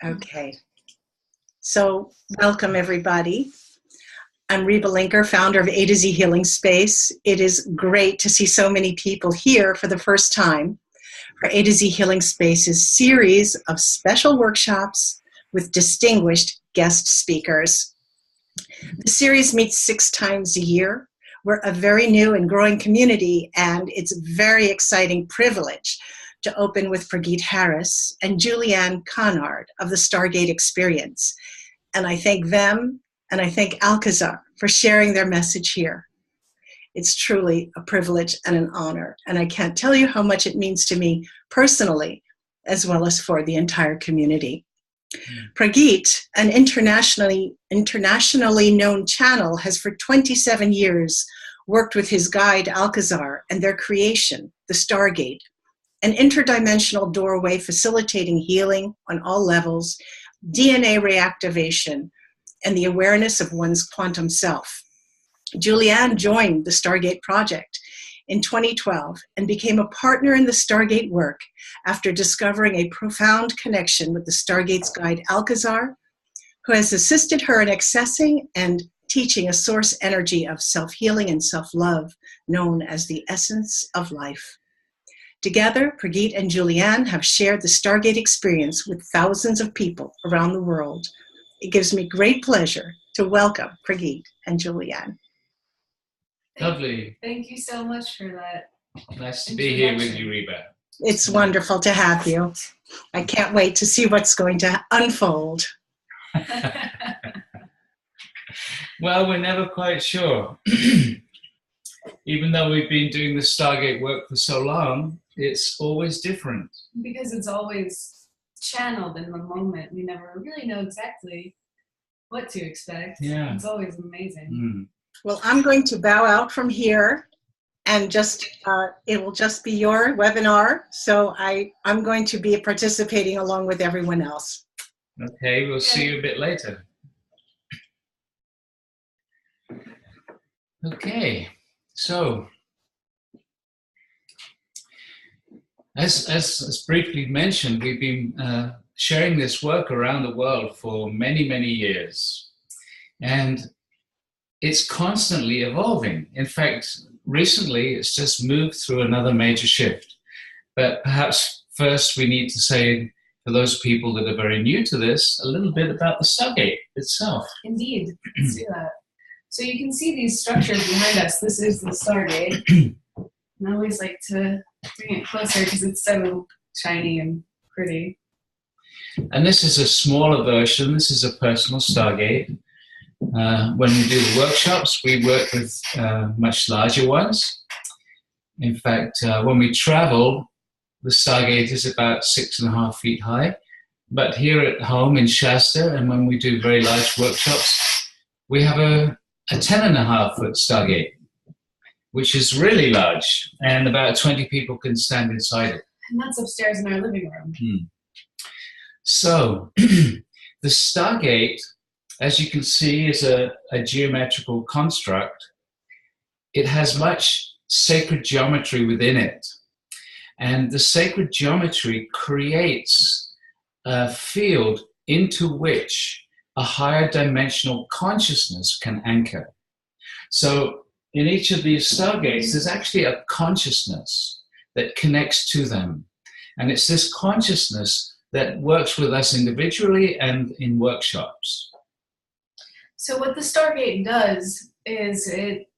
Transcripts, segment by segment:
Okay, so welcome everybody. I'm Reba Linker, founder of AtoZ Healing Space. It is great to see so many people here for the first time for AtoZ Healing Space's series of special workshops with distinguished guest speakers. The series meets 6 times a year. We're a very new and growing community, and it's a very exciting privilege to open with Prageet Harris and Julianne Conard of the Stargate Experience. And I thank them, and I thank AtoZ for sharing their message here. It's truly a privilege and an honor, and I can't tell you how much it means to me personally, as well as for the entire community. Prageet, an internationally known channel, has for 27 years worked with his guide Alcazar and their creation, the Stargate, an interdimensional doorway facilitating healing on all levels, DNA reactivation, and the awareness of one's quantum self. Julianne joined the Stargate project in 2012 and became a partner in the Stargate work after discovering a profound connection with the Stargate's guide Alcazar, who has assisted her in accessing and teaching a source energy of self-healing and self-love known as the essence of life. Together, Prageet and Julianne have shared the Stargate experience with thousands of people around the world. It gives me great pleasure to welcome Prageet and Julianne. Lovely. Thank you so much for that. Nice to be here with you, Reba. It's wonderful to have you. I can't wait to see what's going to unfold. Well, we're never quite sure. Even though we've been doing the Stargate work for so long, it's always different. Because it's always channeled in the moment. We never really know exactly what to expect. Yeah. It's always amazing. Mm. Well, I'm going to bow out from here and just, it will just be your webinar. So I'm going to be participating along with everyone else. Okay, we'll see you a bit later. Okay, so as briefly mentioned, we've been sharing this work around the world for many, many years. And it's constantly evolving. In fact, recently it's just moved through another major shift. But perhaps first we need to say, for those people that are very new to this, a little bit about the Stargate itself. Indeed, let's do that. So you can see these structures behind us. This is the Stargate. And I always like to bring it closer because it's so shiny and pretty. And this is a smaller version. This is a personal Stargate. When we do the workshops, we work with much larger ones. In fact, when we travel, the Stargate is about 6.5 feet high. But here at home in Shasta, and when we do very large workshops, we have a 10.5-foot Stargate, which is really large, and about 20 people can stand inside it. And that's upstairs in our living room. So, the Stargate, as you can see, is a geometrical construct. It has much sacred geometry within it. And the sacred geometry creates a field into which a higher dimensional consciousness can anchor. So in each of these Stargates, there's actually a consciousness that connects to them. And it's this consciousness that works with us individually and in workshops. So what the Stargate does is it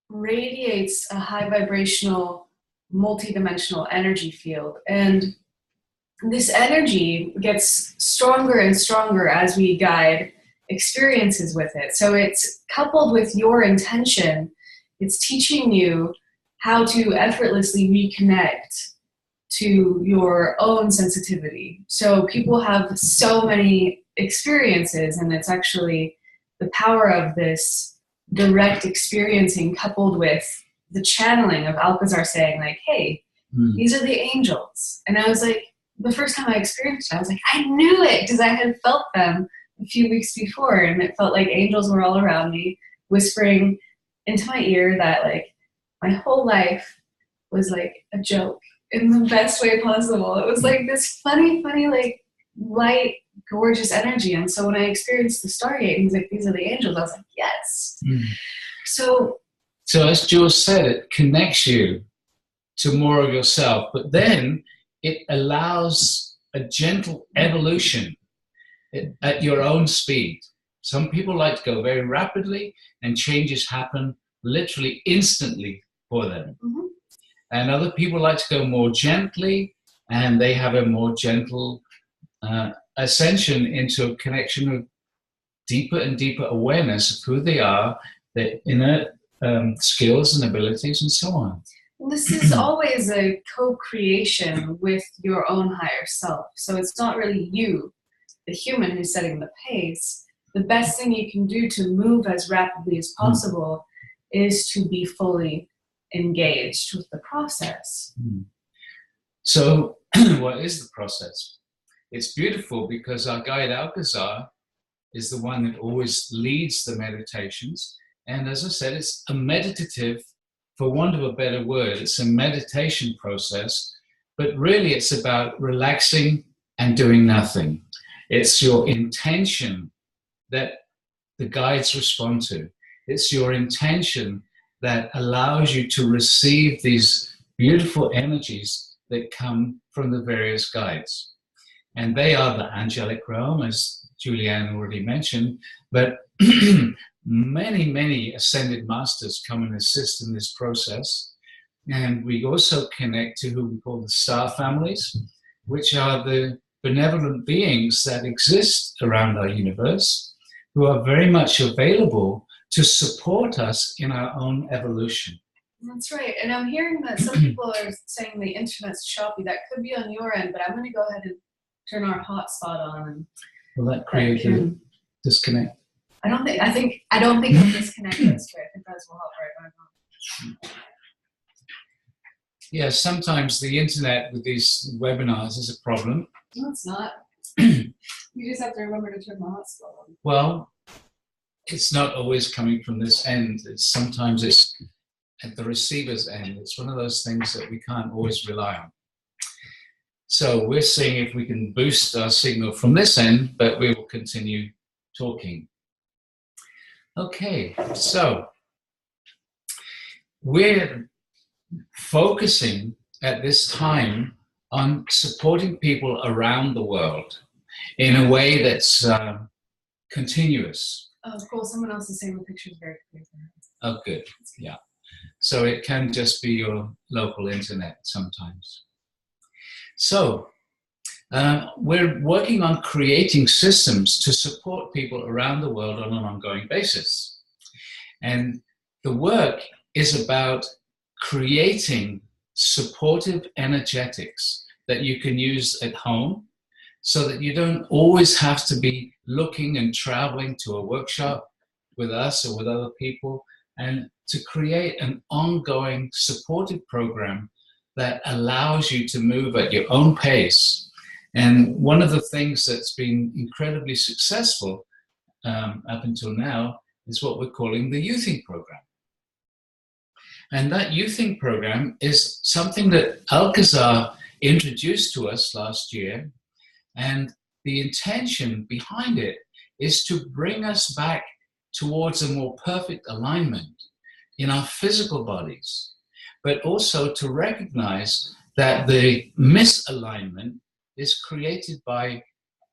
radiates a high vibrational, multidimensional energy field. And this energy gets stronger and stronger as we guide experiences with it. So it's coupled with your intention. It's teaching you how to effortlessly reconnect to your own sensitivity. So people have so many experiences, and it's actually the power of this direct experiencing coupled with the channeling of Alcazar saying like, hey, these are the angels. And I was like, the first time I experienced it, I was like, I knew it because I had felt them a few weeks before, and it felt like angels were all around me whispering into my ear that like my whole life was like a joke in the best way possible. It was like this funny, like light gorgeous energy. And so when I experienced the Stargate, and he's like, these are the angels, I was like, yes. So as Jules said, it connects you to more of yourself, but then it allows a gentle evolution at your own speed. Some people like to go very rapidly, and changes happen literally instantly for them. And other people like to go more gently, and they have a more gentle ascension into a connection of deeper and deeper awareness of who they are, their inner skills and abilities, and so on. This is always a co-creation with your own higher self. So it's not really you, the human, who's setting the pace. The best thing you can do to move as rapidly as possible is to be fully engaged with the process. So what is the process? It's beautiful because our guide AtoZ is the one that always leads the meditations. And as I said, it's a meditative, for want of a better word, it's a meditation process, but really it's about relaxing and doing nothing. It's your intention that the guides respond to. It's your intention that allows you to receive these beautiful energies that come from the various guides. And they are the angelic realm, as Julianne already mentioned, but many, many ascended masters come and assist in this process. And we also connect to who we call the star families, which are the benevolent beings that exist around our universe, who are very much available to support us in our own evolution. That's right. And I'm hearing that some people are saying the internet's choppy. That could be on your end, but I'm going to go ahead and turn our hotspot on. And will that create a disconnect? I don't think it'll disconnect us. I think that's will help right now. Yeah, sometimes the internet with these webinars is a problem. No, it's not. You just have to remember to turn the hotspot on. Well, it's not always coming from this end. Sometimes it's at the receiver's end. It's one of those things that we can't always rely on. So we're seeing if we can boost our signal from this end, but we will continue talking. Okay, so we're focusing at this time on supporting people around the world in a way that's continuous. Oh, cool. Someone else is saying the picture is very clear. Oh, good. Yeah. So it can just be your local internet sometimes. So we're working on creating systems to support people around the world on an ongoing basis. And the work is about creating supportive energetics that you can use at home so that you don't always have to be looking and traveling to a workshop with us or with other people, and to create an ongoing supportive program that allows you to move at your own pace. And one of the things that's been incredibly successful up until now is what we're calling the Youthing program. And that Youthing program is something that AtoZ introduced to us last year. And the intention behind it is to bring us back towards a more perfect alignment in our physical bodies, but also to recognize that the misalignment is created by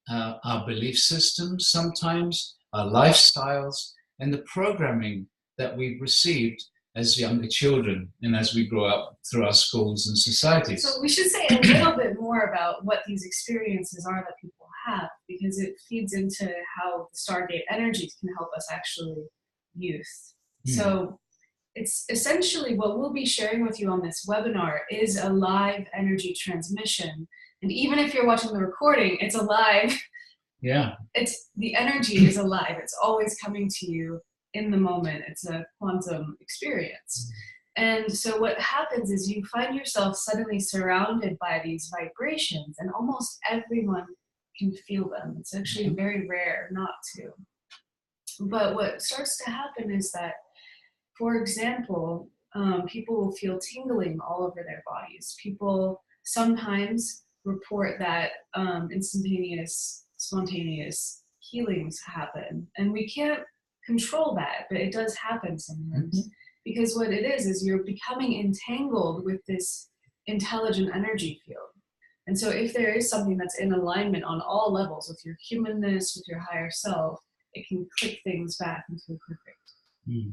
our belief systems sometimes, our lifestyles, and the programming that we've received as younger children and as we grow up through our schools and societies. So we should say a little bit more about what these experiences are that people have, because it feeds into how the Stargate energies can help us actually youth. So it's essentially what we'll be sharing with you on this webinar is a live energy transmission. And even if you're watching the recording, it's alive. Yeah. It's the energy is alive. It's always coming to you in the moment. It's a quantum experience. And so what happens is you find yourself suddenly surrounded by these vibrations, and almost everyone can feel them. It's actually very rare not to. But what starts to happen is that, for example, people will feel tingling all over their bodies. People sometimes report that instantaneous spontaneous healings happen. And we can't control that, but it does happen sometimes. Because what it is you're becoming entangled with this intelligent energy field. And so if there is something that's in alignment on all levels with your humanness, with your higher self, it can click things back into a perfect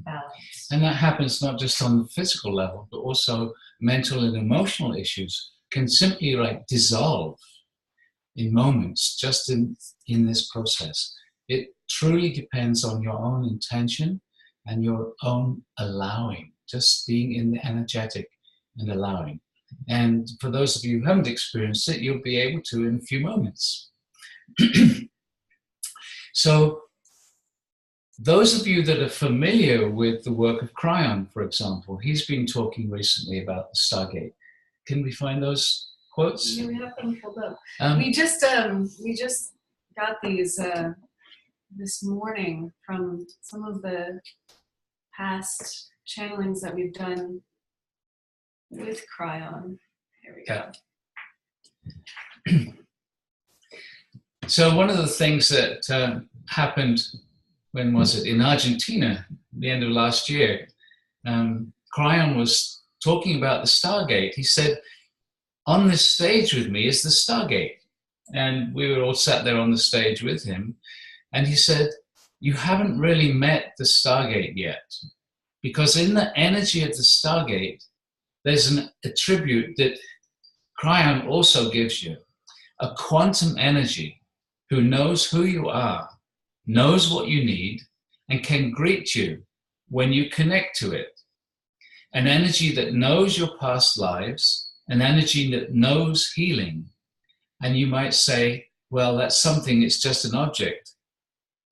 balance. And that happens not just on the physical level, but also mental and emotional issues can simply like dissolve in moments just in this process. It truly depends on your own intention and your own allowing, just being in the energetic and allowing. And for those of you who haven't experienced it, you'll be able to in a few moments. So those of you that are familiar with the work of Cryon, for example, he's been talking recently about the Stargate. Can we find those quotes? Yeah, we have them pulled up. We just got these this morning from some of the past channelings that we've done with Cryon. Here we go. So one of the things that happened, when was it? In Argentina, the end of last year, Cryon was talking about the Stargate. He said, on this stage with me is the Stargate. And we were all sat there on the stage with him. And he said, you haven't really met the Stargate yet. Because in the energy of the Stargate, there's an attribute that Cryon also gives you. A quantum energy who knows who you are, knows what you need, and can greet you when you connect to it. An energy that knows your past lives, an energy that knows healing. And you might say, well, that's something, it's just an object.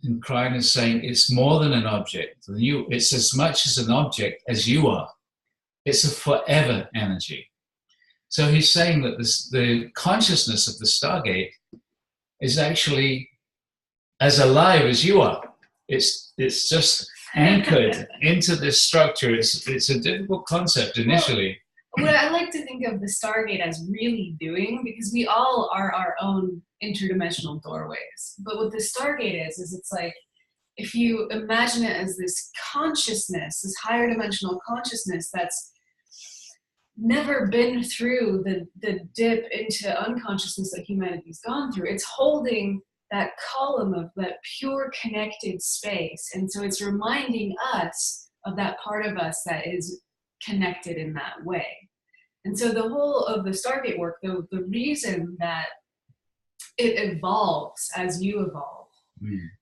And Cryon is saying it's more than an object. It's as much as an object as you are. It's a forever energy. So he's saying that the consciousness of the Stargate is actually as alive as you are. It's just anchored into this structure. It's a difficult concept initially. Well, what I like to think of the Stargate as really doing, because we all are our own interdimensional doorways. But what the Stargate is it's like, if you imagine it as this consciousness, this higher dimensional consciousness that's never been through the dip into unconsciousness that humanity's gone through, it's holding that column of that pure connected space. And so it's reminding us of that part of us that is connected in that way. And so the whole of the Stargate work, the reason that it evolves as you evolve,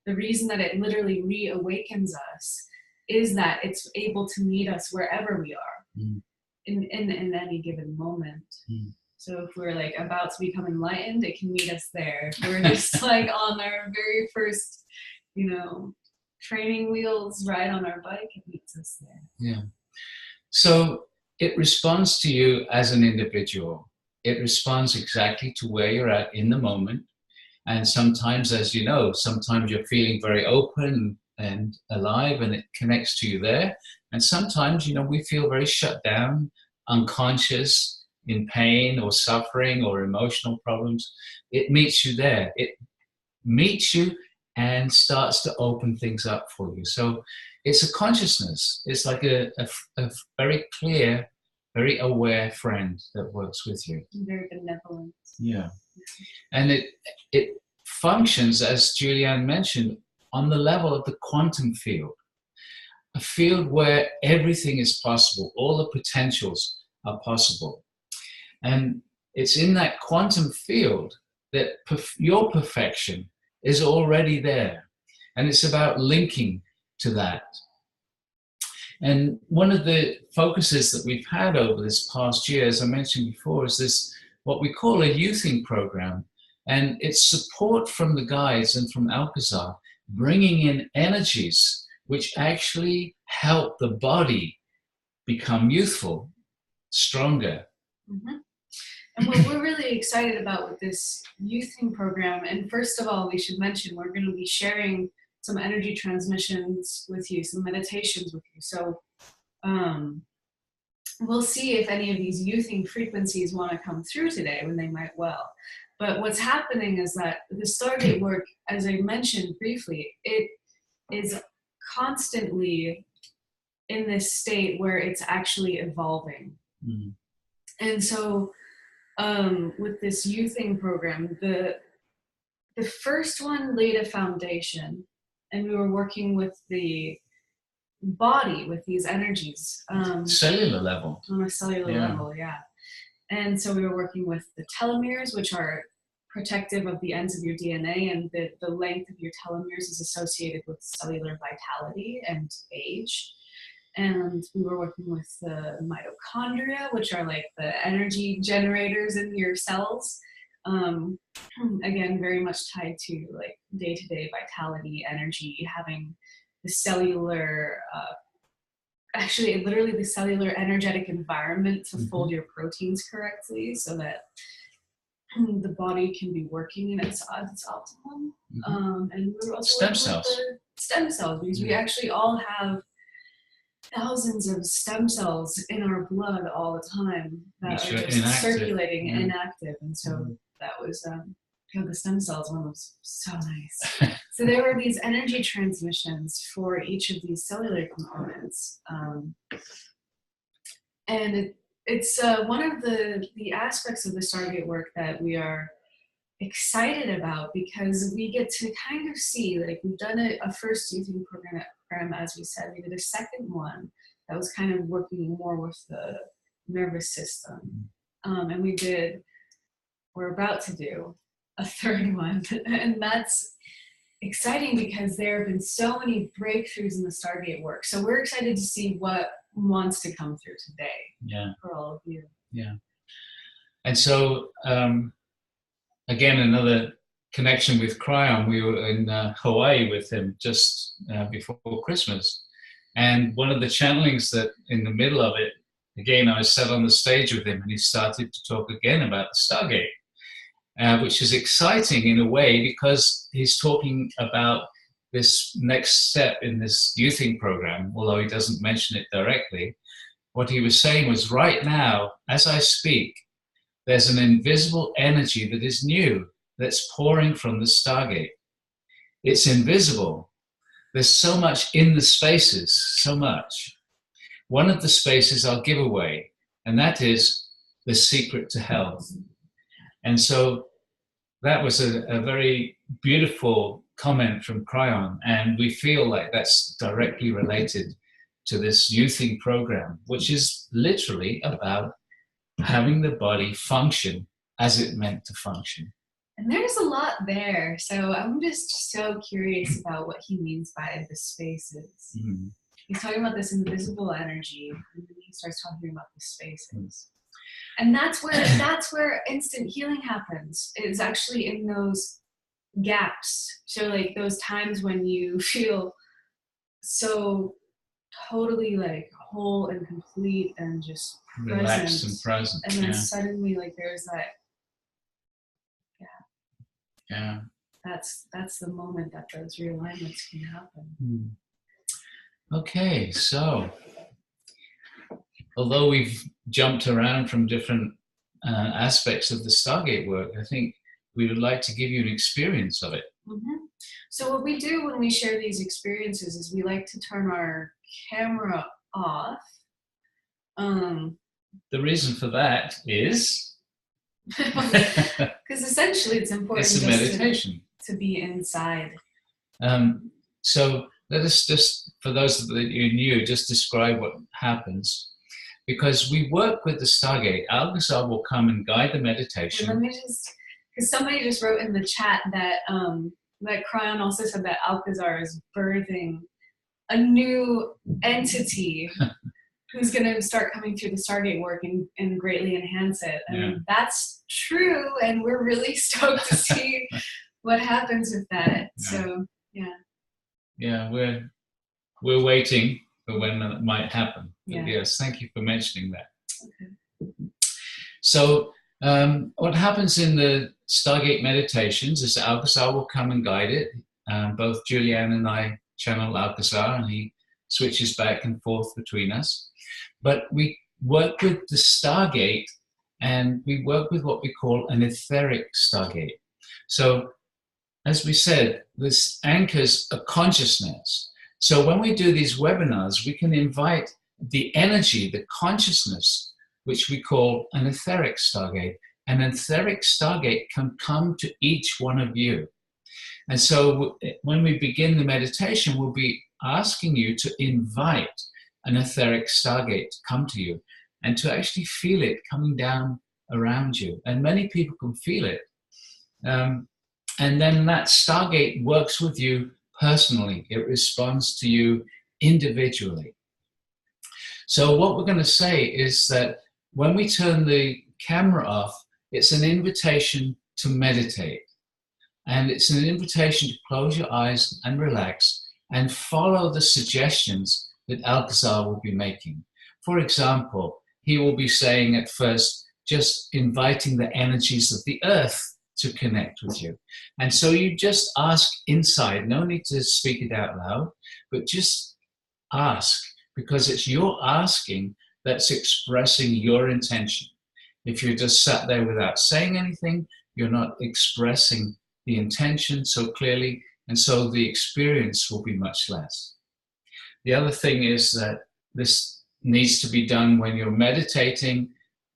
the reason that it literally reawakens us is that it's able to meet us wherever we are in any given moment. So if we're like about to become enlightened, it can meet us there. If we're just like on our very first, training wheels ride on our bike, it meets us there. Yeah. So it responds to you as an individual. It responds exactly to where you're at in the moment. And sometimes, as you know, sometimes you're feeling very open and alive and it connects to you there. And sometimes, we feel very shut down, unconscious, in pain or suffering or emotional problems. It meets you there. It meets you and starts to open things up for you. So it's a consciousness. It's like a very clear, very aware friend that works with you. Very benevolent. Yeah. And it functions, as Julianne mentioned, on the level of the quantum field. A field where everything is possible. All the potentials are possible. And it's in that quantum field that your perfection is already there. And it's about linking to that. And one of the focuses that we've had over this past year, as I mentioned before, is this, what we call a youthing program. And it's support from the guides and from AtoZ, bringing in energies which actually help the body become youthful, stronger. And what we're really excited about with this youthing program, and first of all, we should mention, we're going to be sharing some energy transmissions with you, some meditations with you. So we'll see if any of these youthing frequencies want to come through today, when they might well. But what's happening is that the Stargate work, as I mentioned briefly, it is constantly in this state where it's actually evolving. Mm. And so with this youthing program, the first one laid a foundation, and we were working with the body, with these energies. Cellular level. On a cellular level, yeah. And so we were working with the telomeres, which are protective of the ends of your DNA, and the length of your telomeres is associated with cellular vitality and age. And we were working with the mitochondria, which are like the energy generators in your cells. Again, very much tied to like day-to-day vitality, energy, having the cellular, actually literally the cellular energetic environment to fold your proteins correctly so that the body can be working in its optimum. And we were also stem working cells. with the stem cells, because we actually all have thousands of stem cells in our blood all the time that Which are are just inactive. circulating, inactive. And so that was the stem cells one was so nice. So there were these energy transmissions for each of these cellular components, and it's one of the aspects of the Stargate work that we are excited about, because we get to kind of see, like, we've done a first youthing program, as we said. We did a second one that was kind of working more with the nervous system, and we're about to do a third one, and that's exciting because there have been so many breakthroughs in the Stargate work. So we're excited to see what wants to come through today for all of you. Yeah. And so, again, another connection with Cryon. We were in Hawaii with him just before Christmas. And one of the channelings that in the middle of it, again, I was sat on the stage with him and he started to talk again about the Stargate. Which is exciting in a way, because he's talking about this next step in this youthing program, although he doesn't mention it directly. What he was saying was, right now, as I speak, there's an invisible energy that is new, that's pouring from the Stargate. It's invisible. There's so much in the spaces, so much. One of the spaces I'll give away, and that is the secret to health. And so that was a very beautiful comment from Cryon, and we feel like that's directly related to this youthing program, which is literally about having the body function as it meant to function. And there's a lot there, so I'm just so curious about what he means by the spaces. He's talking about this invisible energy, and then he starts talking about the spaces. And that's where instant healing happens. It's actually in those gaps. So like those times when you feel so totally like whole and complete and just relaxed and present. And then suddenly like there's that, that's the moment that those realignments can happen. Okay, so although we've jumped around from different aspects of the Stargate work, I think we would like to give you an experience of it. So what we do when we share these experiences is we like to turn our camera off. The reason for that is? Because essentially it's important it's a meditation. To be inside. So let us just, for those that you knew, just describe what happens. Because we work with the Stargate, AtoZ will come and guide the meditation. Let me just, because somebody just wrote in the chat that that Cryon also said that AtoZ is birthing a new entity who's going to start coming through the Stargate work and greatly enhance it. And that's true, and we're really stoked to see what happens with that. So, we're waiting for when that might happen. But yes, thank you for mentioning that. Okay. So what happens in the Stargate meditations is AtoZ will come and guide it. Both Julianne and I channel AtoZ, and he switches back and forth between us. But we work with the Stargate and we work with what we call an etheric Stargate. So, as we said, this anchors a consciousness. So when we do these webinars, we can invite the energy, the consciousness, which we call an etheric Stargate. An etheric Stargate can come to each one of you. And so when we begin the meditation, we'll be asking you to invite an etheric Stargate to come to you and to actually feel it coming down around you. And many people can feel it. And then that Stargate works with you personally. It responds to you individually. So what we're going to say is that when we turn the camera off, it's an invitation to meditate. And it's an invitation to close your eyes and relax and follow the suggestions that AtoZ will be making. For example, he will be saying at first, just inviting the energies of the earth to connect with you. And so you just ask inside, no need to speak it out loud, but just ask, because it's your asking that's expressing your intention. If you're just sat there without saying anything, you're not expressing the intention so clearly, and so the experience will be much less. The other thing is that this needs to be done when you're meditating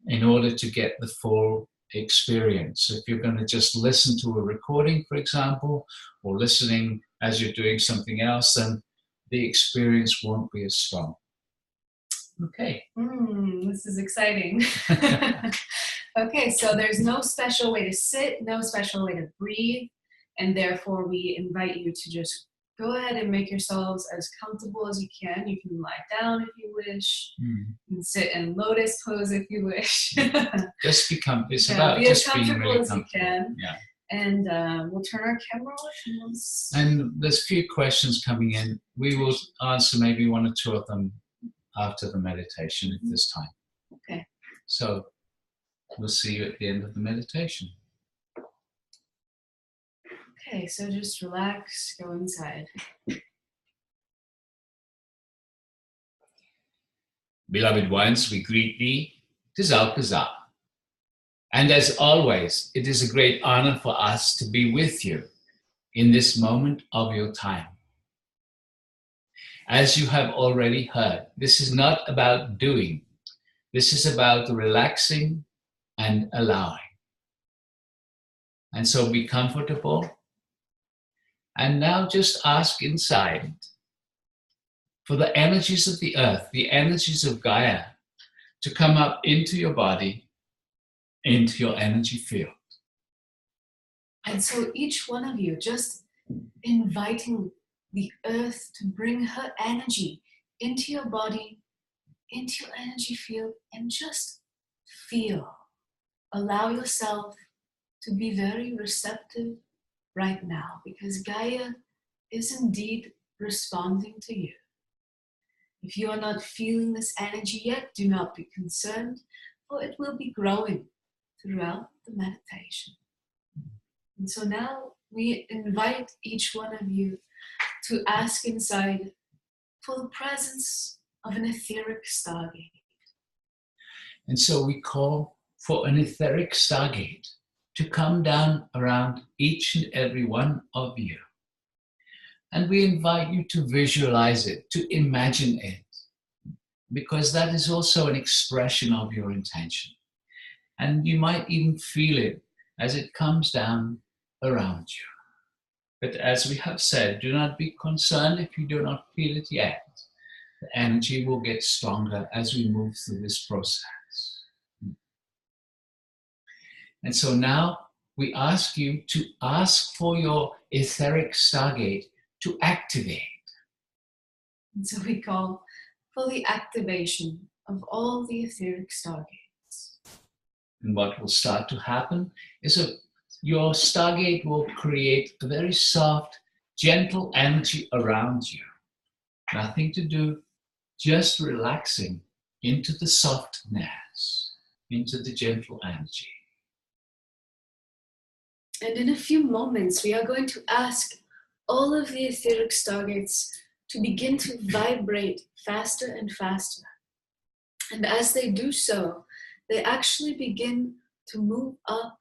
in order to get the full experience. If you're going to just listen to a recording, for example, or listening as you're doing something else, then the experience won't be as strong. Okay. This is exciting. Okay, so there's no special way to sit, no special way to breathe, and therefore we invite you to just go ahead and make yourselves as comfortable as you can. You can lie down if you wish. You can sit in lotus pose if you wish. Just become, it's yeah, about be just as being comfortable really as comfortable. you can. Yeah. And we'll turn our camera off. And there's a few questions coming in. We will answer maybe one or two of them after the meditation if there's time. Okay. So we'll see you at the end of the meditation. Okay, so just relax, go inside. Beloved ones, we greet thee, 'tis AtoZ. And as always, it is a great honor for us to be with you in this moment of your time. As you have already heard, this is not about doing. This is about relaxing and allowing. And so be comfortable. And now just ask inside for the energies of the earth, the energies of Gaia, to come up into your body, into your energy field. And so each one of you just inviting the earth to bring her energy into your body, into your energy field, and just feel. Allow yourself to be very receptive right now, because Gaia is indeed responding to you. If you are not feeling this energy yet, do not be concerned, for it will be growing throughout the meditation. And so now we invite each one of you to ask inside for the presence of an etheric Stargate. And so we call for an etheric Stargate to come down around each and every one of you. And we invite you to visualize it, to imagine it, because that is also an expression of your intention. And you might even feel it as it comes down around you. But as we have said, do not be concerned if you do not feel it yet. The energy will get stronger as we move through this process. And so now we ask you to ask for your etheric Stargate to activate. And so we call for the activation of all the etheric Stargates. And what will start to happen is your Stargate will create a very soft, gentle energy around you. Nothing to do, just relaxing into the softness, into the gentle energy. And in a few moments, we are going to ask all of the etheric Stargates to begin to vibrate faster and faster. And as they do so, they actually begin to move up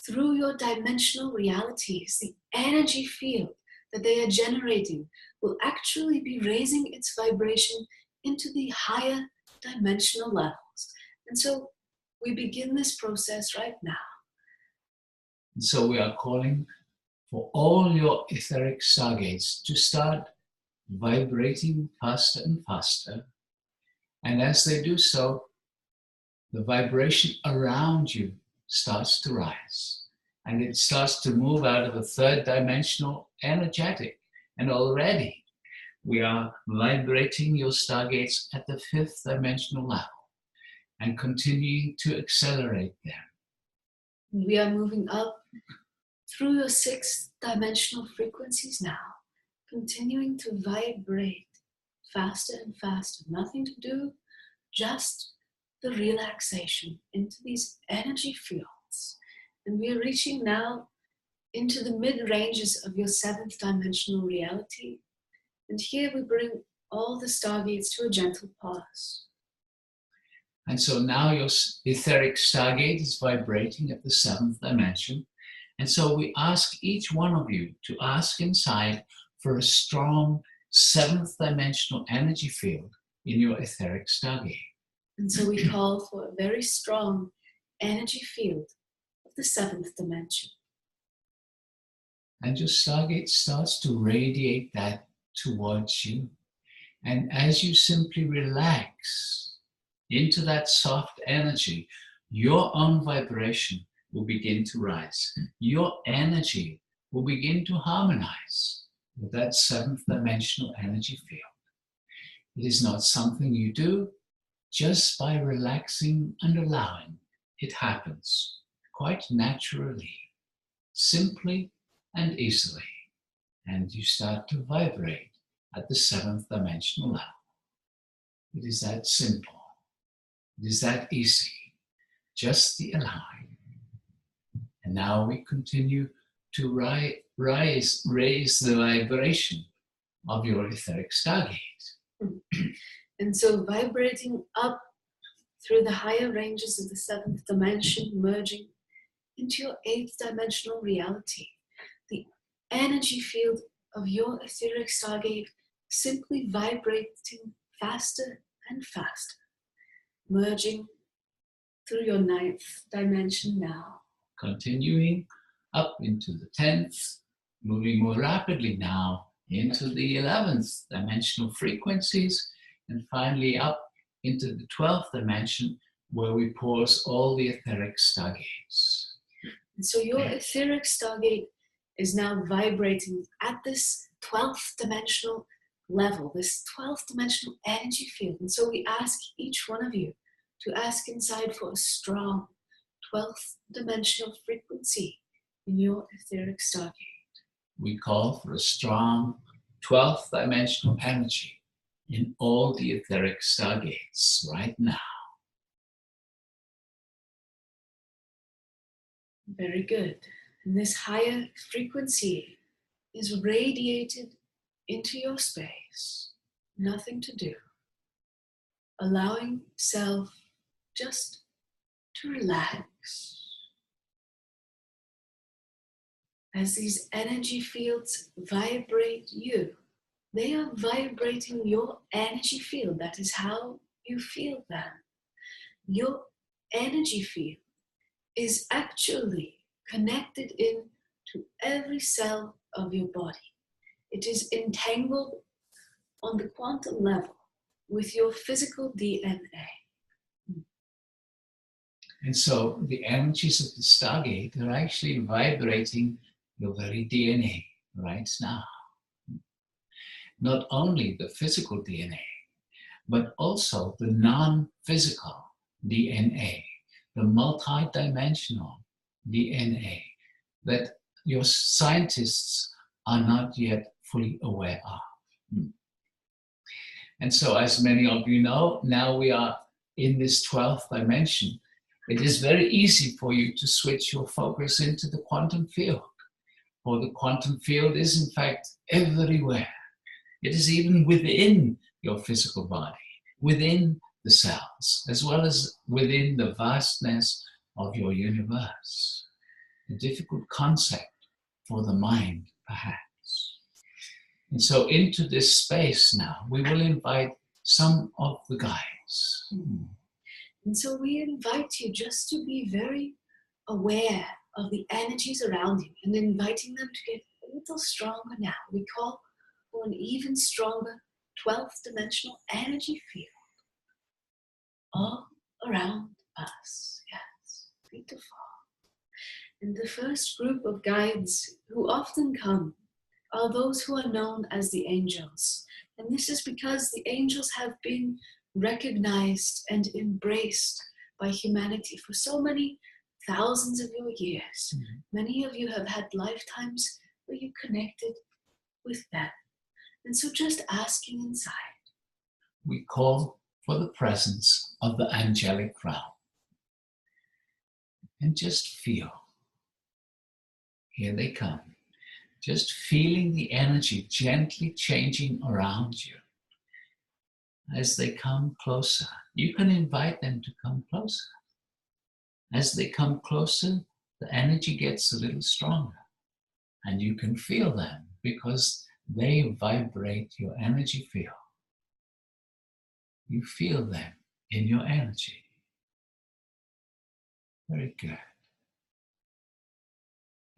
through your dimensional realities. The energy field that they are generating will actually be raising its vibration into the higher dimensional levels. And so we begin this process right now. And so we are calling for all your etheric stargates to start vibrating faster and faster. And as they do so, the vibration around you starts to rise. And it starts to move out of the third dimensional energetic. And already we are vibrating your stargates at the fifth dimensional level and continuing to accelerate them. We are moving up through your sixth dimensional frequencies now, continuing to vibrate faster and faster. Nothing to do, just the relaxation into these energy fields. And we are reaching now into the mid-ranges of your seventh dimensional reality. And here we bring all the stargates to a gentle pause. And so now your etheric stargate is vibrating at the seventh dimension. And so we ask each one of you to ask inside for a strong seventh dimensional energy field in your etheric stargate. And so we call for a very strong energy field of the seventh dimension. And your stargate starts to radiate that towards you. And as you simply relax into that soft energy, your own vibration will begin to rise. Your energy will begin to harmonize with that seventh dimensional energy field. It is not something you do just by relaxing and allowing. It happens quite naturally, simply and easily. And you start to vibrate at the seventh dimensional level. It is that simple. It is that easy. Just the allowing. And now we continue to raise the vibration of your etheric stargate. And so vibrating up through the higher ranges of the seventh dimension, merging into your eighth dimensional reality. The energy field of your etheric stargate simply vibrating faster and faster, merging through your ninth dimension now. Continuing up into the 10th, moving more rapidly now into the 11th dimensional frequencies, and finally up into the 12th dimension where we pause all the etheric stargates. And so your etheric stargate is now vibrating at this 12th dimensional level, this 12th dimensional energy field. And so we ask each one of you to ask inside for a strong 12th dimensional frequency in your etheric stargate. We call for a strong 12th dimensional energy in all the etheric stargates right now. Very good. And this higher frequency is radiated into your space. Nothing to do. Allowing self just to relax. As these energy fields vibrate you, they are vibrating your energy field. That is how you feel them. Your energy field is actually connected in to every cell of your body. It is entangled on the quantum level with your physical DNA. And so the energies of the stargate are actually vibrating your very DNA right now. Not only the physical DNA, but also the non-physical DNA, the multi-dimensional DNA that your scientists are not yet fully aware of. And so, as many of you know, now we are in this 12th dimension. It is very easy for you to switch your focus into the quantum field, for the quantum field is in fact everywhere. It is even within your physical body, within the cells, as well as within the vastness of your universe. A difficult concept for the mind, perhaps. And so into this space now, we will invite some of the guides. And so we invite you just to be very aware of the energies around you and inviting them to get a little stronger now. We call for an even stronger 12th dimensional energy field all around us. Yes, beautiful. And the first group of guides who often come are those who are known as the angels. And this is because the angels have been recognized and embraced by humanity for so many thousands of your years. Mm-hmm. Many of you have had lifetimes where you connected with them. And so just asking inside. We call for the presence of the angelic realm. And just feel. Here they come. Just feeling the energy gently changing around you. As they come closer, you can invite them to come closer. As they come closer, the energy gets a little stronger. And you can feel them because they vibrate your energy field. You feel them in your energy. Very good.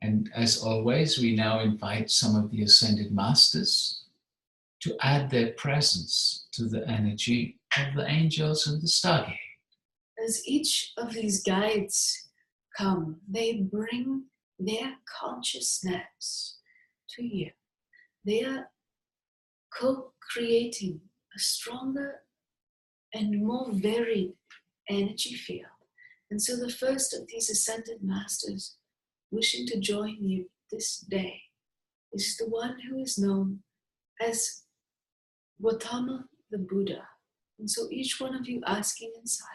And as always, we now invite some of the Ascended Masters to add their presence to the energy of the angels and the Stargate. As each of these guides come, they bring their consciousness to you. They are co-creating a stronger and more varied energy field. And so the first of these Ascended Masters wishing to join you this day is the one who is known as Gautama the Buddha. And so each one of you asking inside.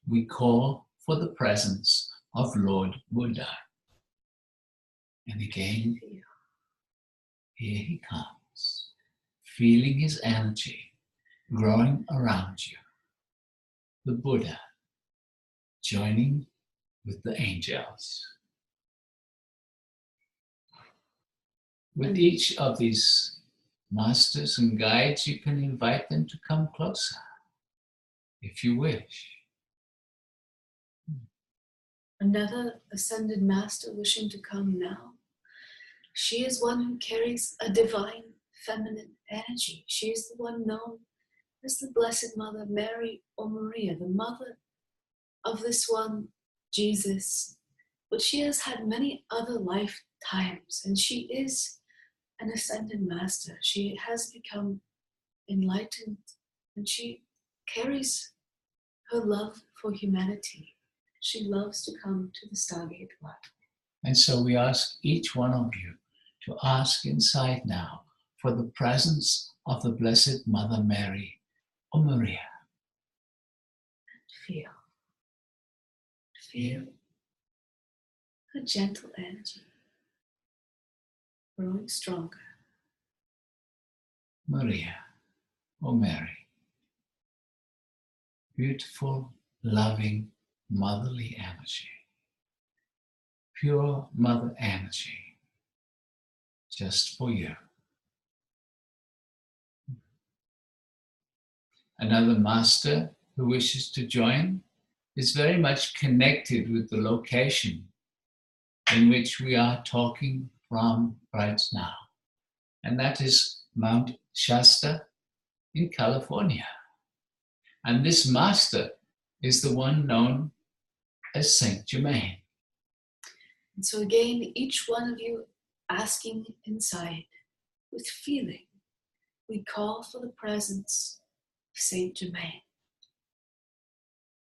We call for the presence of Lord Buddha. And again, here he comes, feeling his energy growing around you. The Buddha joining with the angels. With each of these masters and guides, you can invite them to come closer, if you wish. Another Ascended Master wishing to come now. She is one who carries a divine feminine energy. She is the one known as the Blessed Mother Mary or Maria, the mother of this one, Jesus. But she has had many other lifetimes, and she is an Ascended Master. She has become enlightened, and she carries her love for humanity. She loves to come to the Stargate light. And so we ask each one of you to ask inside now for the presence of the Blessed Mother Mary or Maria. And feel her gentle energy growing stronger. Maria or Mary. Beautiful, loving, motherly energy. Pure mother energy. Just for you. Another master who wishes to join is very much connected with the location in which we are talking from right now. And that is Mount Shasta in California. And this master is the one known as Saint Germain. And so again, each one of you asking inside with feeling, we call for the presence of Saint Germain.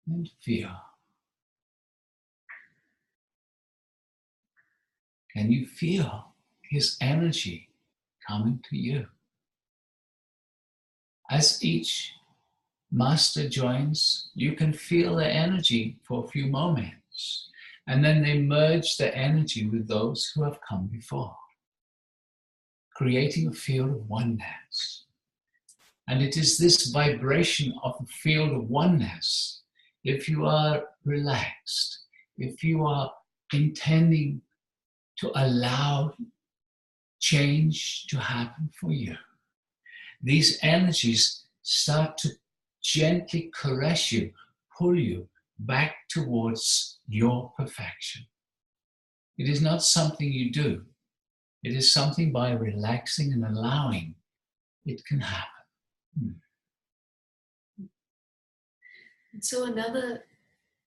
And feel. Can you feel his energy coming to you? As each master joins, you can feel their energy for a few moments, and then they merge their energy with those who have come before, creating a field of oneness. And it is this vibration of the field of oneness. If you are relaxed, if you are intending to allow change to happen for you, these energies start to gently caress you, pull you back towards your perfection. It is not something you do. It is something by relaxing and allowing it can happen. And so another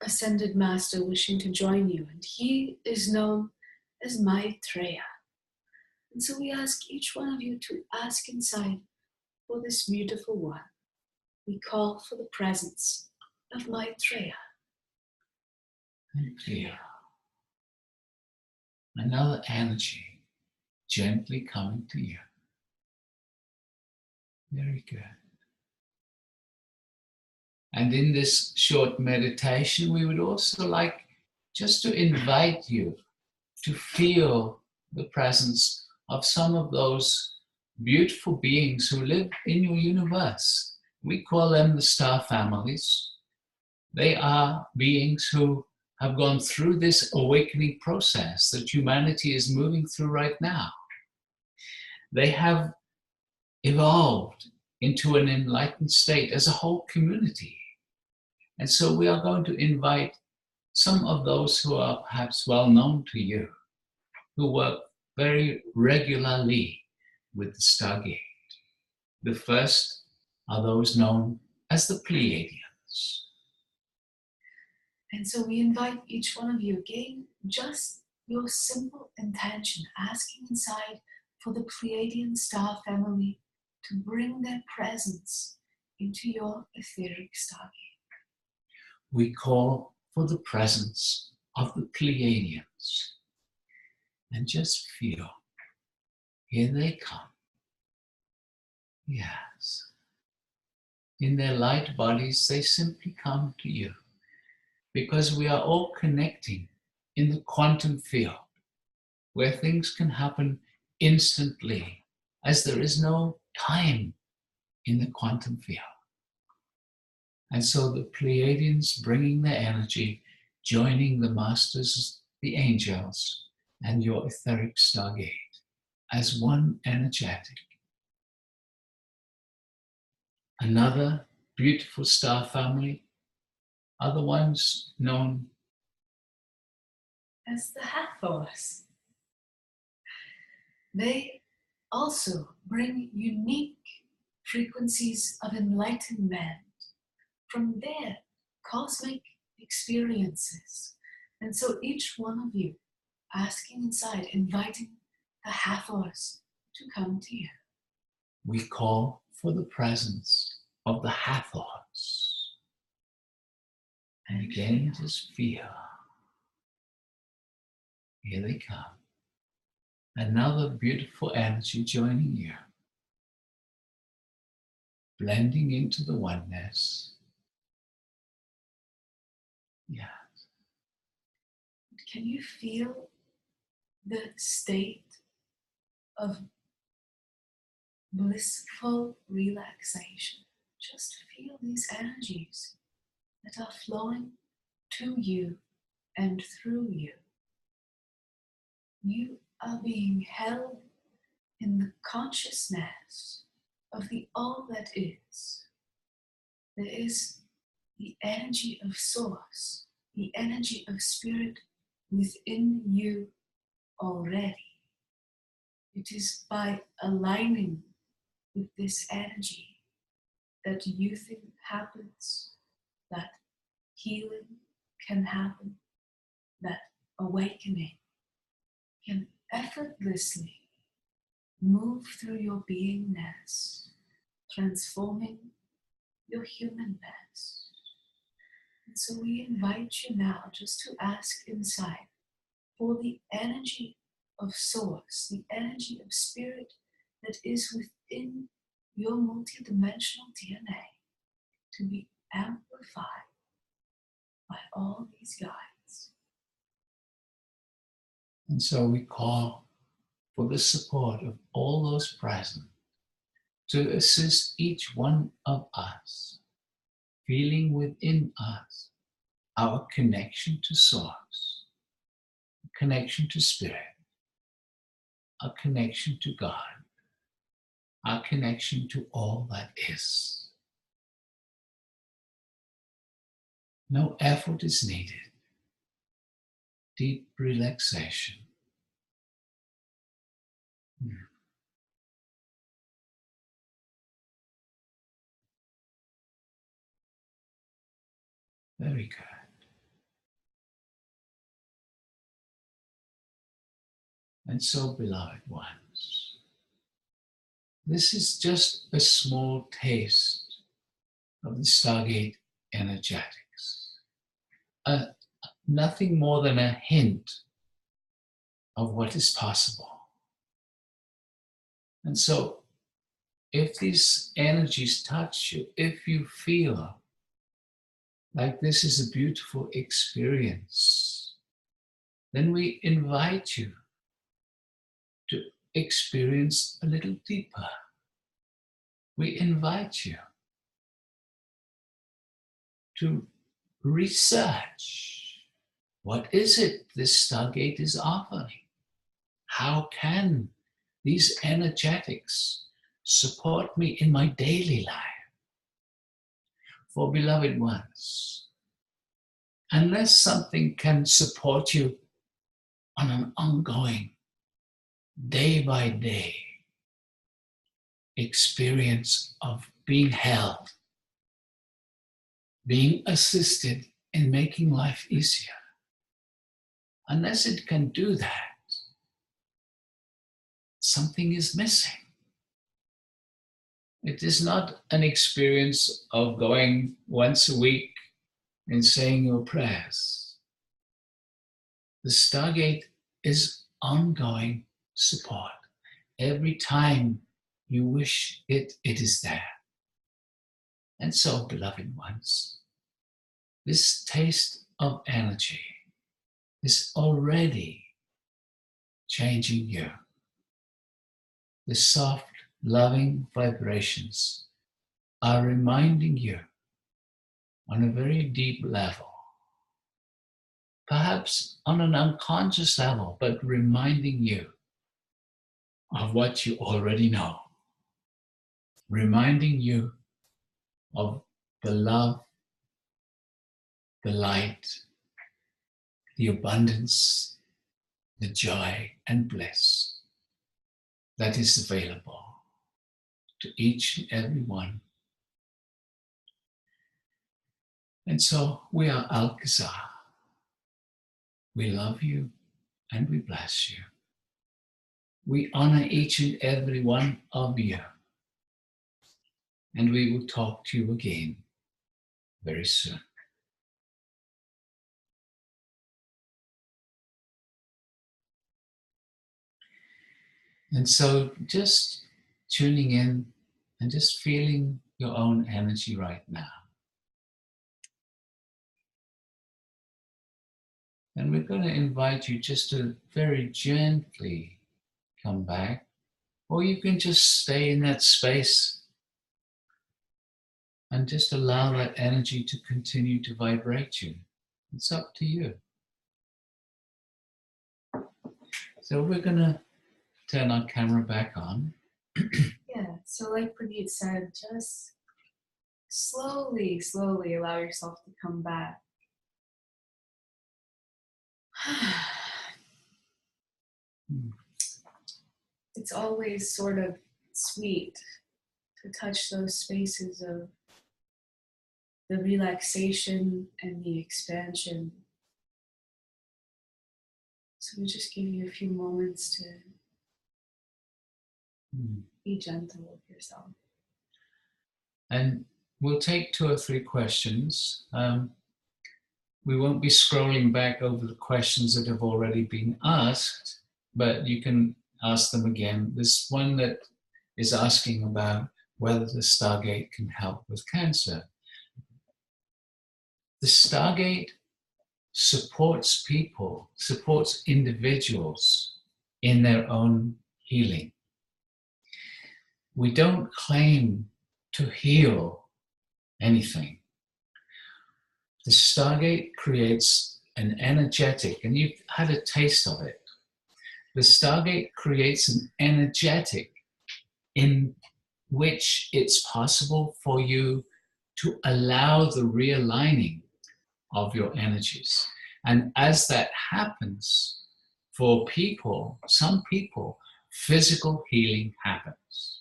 ascended master wishing to join you, and he is known as Maitreya. And so we ask each one of you to ask inside for this beautiful one. We call for the presence of Maitreya. Maitreya. Another energy gently coming to you. Very good. And in this short meditation, we would also like just to invite you to feel the presence of some of those beautiful beings who live in your universe. We call them the star families. They are beings who have gone through this awakening process that humanity is moving through right now. They have evolved into an enlightened state as a whole community. And so we are going to invite some of those who are perhaps well known to you, who work very regularly with the Stargate. The first are those known as the Pleiadians. And so we invite each one of you again, just your simple intention, asking inside for the Pleiadian star family to bring their presence into your etheric Stargate. We call for the presence of the Pleiadians. And just feel, here they come. Yes. In their light bodies, they simply come to you because we are all connecting in the quantum field where things can happen instantly as there is no time in the quantum field. And so the Pleiadians bringing their energy, joining the masters, the angels, and your etheric Stargate as one energetic. Another beautiful star family are the ones known as the Hathors. They also bring unique frequencies of enlightenment from their cosmic experiences. And so each one of you asking inside, inviting the Hathors to come to you. We call for the presence of the Hathors. And again, just feel. Here they come. Another beautiful energy joining you. Blending into the oneness. Yeah. Can you feel the state of blissful relaxation? Just feel these energies that are flowing to you and through you. You are being held in the consciousness of the all that is. There is the energy of source, the energy of spirit within you already. It is by aligning with this energy that youthing happens, that healing can happen, that awakening can effortlessly move through your beingness, transforming your humanness. And so we invite you now just to ask inside for the energy of source, the energy of spirit that is within your multidimensional DNA to be amplified by all these guides. And so we call for the support of all those present to assist each one of us, feeling within us our connection to Source, connection to Spirit, our connection to God, our connection to all that is. No effort is needed. Deep relaxation. Very good. And so, beloved ones, this is just a small taste of the Stargate energetics. Nothing more than a hint of what is possible. And so, if these energies touch you, if you feel like this is a beautiful experience, then we invite you to experience a little deeper. We invite you to research. What is it this Stargate is offering? How can these energetics support me in my daily life? For beloved ones, unless something can support you on an ongoing, day by day experience of being held, being assisted in making life easier, unless it can do that, something is missing. It is not an experience of going once a week and saying your prayers. The Stargate is ongoing support. Every time you wish it, it is there. And so, beloved ones, this taste of energy is already changing you. The soft, loving vibrations are reminding you on a very deep level, perhaps on an unconscious level, but reminding you of what you already know, reminding you of the love, the light, the abundance, the joy and bliss that is available to each and every one. And so we are AtoZ. We love you and we bless you. We honor each and every one of you. And we will talk to you again very soon. And so just tuning in and just feeling your own energy right now. And we're going to invite you just to very gently come back, or you can just stay in that space and just allow that energy to continue to vibrate you. It's up to you. So we're going to turn our camera back on. Yeah, so like Pradeep said, just slowly allow yourself to come back. It's always sort of sweet to touch those spaces of the relaxation and the expansion. So we'll just give you a few moments to be gentle with yourself. And we'll take 2 or 3 questions. We won't be scrolling back over the questions that have already been asked, but you can ask them again. There's one that is asking about whether the Stargate can help with cancer. The Stargate supports people, supports individuals in their own healing. we don't claim to heal anything. The Stargate creates an energetic, and you've had a taste of it. The Stargate creates an energetic in which it's possible for you to allow the realigning of your energies. And as that happens, for people, some people, physical healing happens.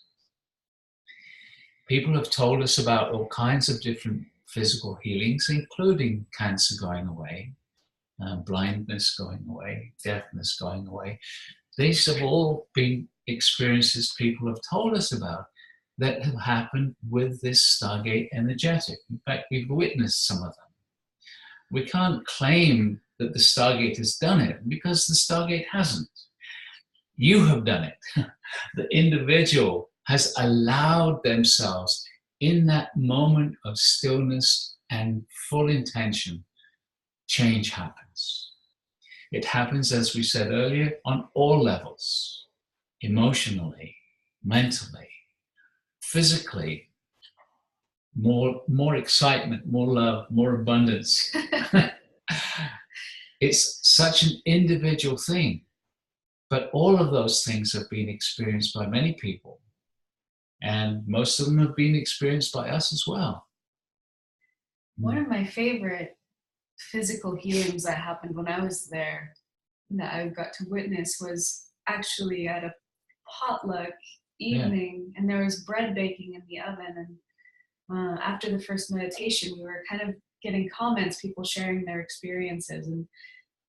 People have told us about all kinds of different physical healings, including cancer going away, blindness going away, deafness going away. These have all been experiences people have told us about that have happened with this Stargate energetic. In fact, we've witnessed some of them. We can't claim that the Stargate has done it because the Stargate hasn't. You have done it. The individual has allowed themselves in that moment of stillness and full intention, change happens. It happens, as we said earlier, on all levels, emotionally, mentally, physically, more excitement, more love, more abundance. It's such an individual thing, but all of those things have been experienced by many people, and most of them have been experienced by us as well. One of my favorite physical healings that happened when I was there, that I got to witness, was actually at a potluck evening, and there was bread baking in the oven, and after the first meditation we were kind of getting comments, people sharing their experiences, and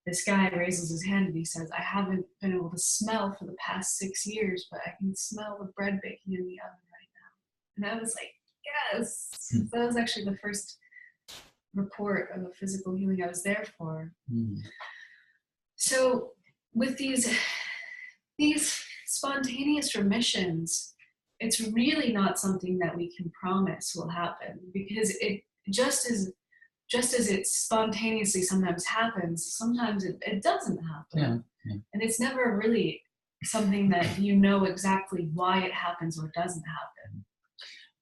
this guy raises his hand and he says, I haven't been able to smell for the past 6 years, but I can smell the bread baking in the oven right now. And I was like, yes. That was actually the first report of a physical healing I was there for. So with these spontaneous remissions, it's really not something that we can promise will happen, because it just as it spontaneously sometimes happens, sometimes it doesn't happen. Yeah. And it's never really something that you know exactly why it happens or doesn't happen.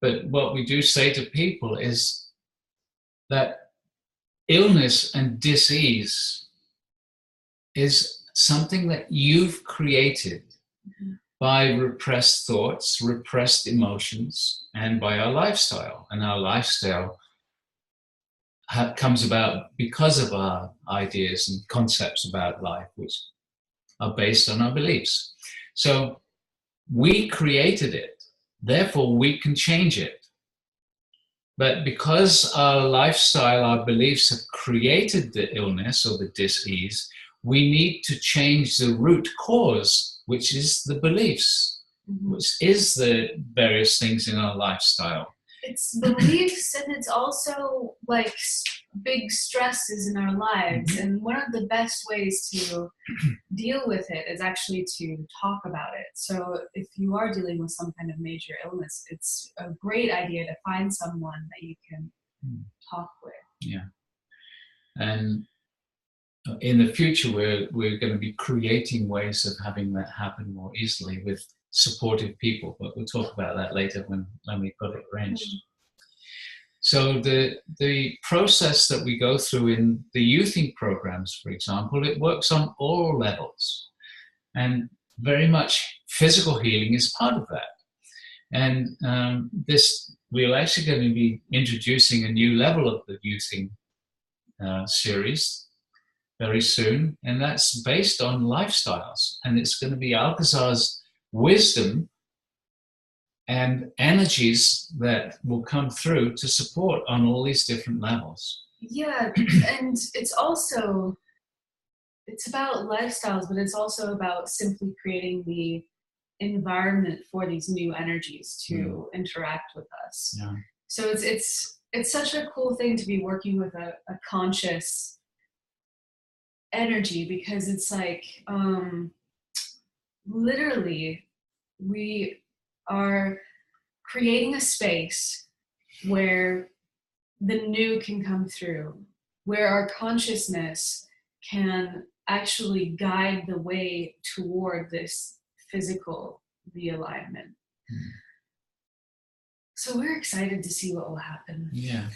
But what we do say to people is that illness and disease is something that you've created by repressed thoughts, repressed emotions, and by our lifestyle. And our lifestyle comes about because of our ideas and concepts about life, which are based on our beliefs. So we created it, therefore we can change it. But because our lifestyle, our beliefs have created the illness or the dis-ease, we need to change the root cause, which is the beliefs, which is the various things in our lifestyle. It's beliefs, and it's also like big stresses in our lives. And one of the best ways to deal with it is actually to talk about it. So if you are dealing with some kind of major illness, it's a great idea to find someone that you can talk with. Yeah. And in the future, we're going to be creating ways of having that happen more easily with supportive people, but we'll talk about that later when we've got it arranged. So the process that we go through in the youthing programs, for example, it works on all levels, and very much physical healing is part of that. And we're actually going to be introducing a new level of the youthing series very soon, and that's based on lifestyles, and it's going to be AtoZ's wisdom and energies that will come through to support on all these different levels. Yeah, and it's about lifestyles, but it's also about simply creating the environment for these new energies to interact with us. Yeah. So it's such a cool thing to be working with a conscious energy, because it's like literally we are creating a space where the new can come through, where our consciousness can actually guide the way toward this physical realignment. So we're excited to see what will happen. Yeah.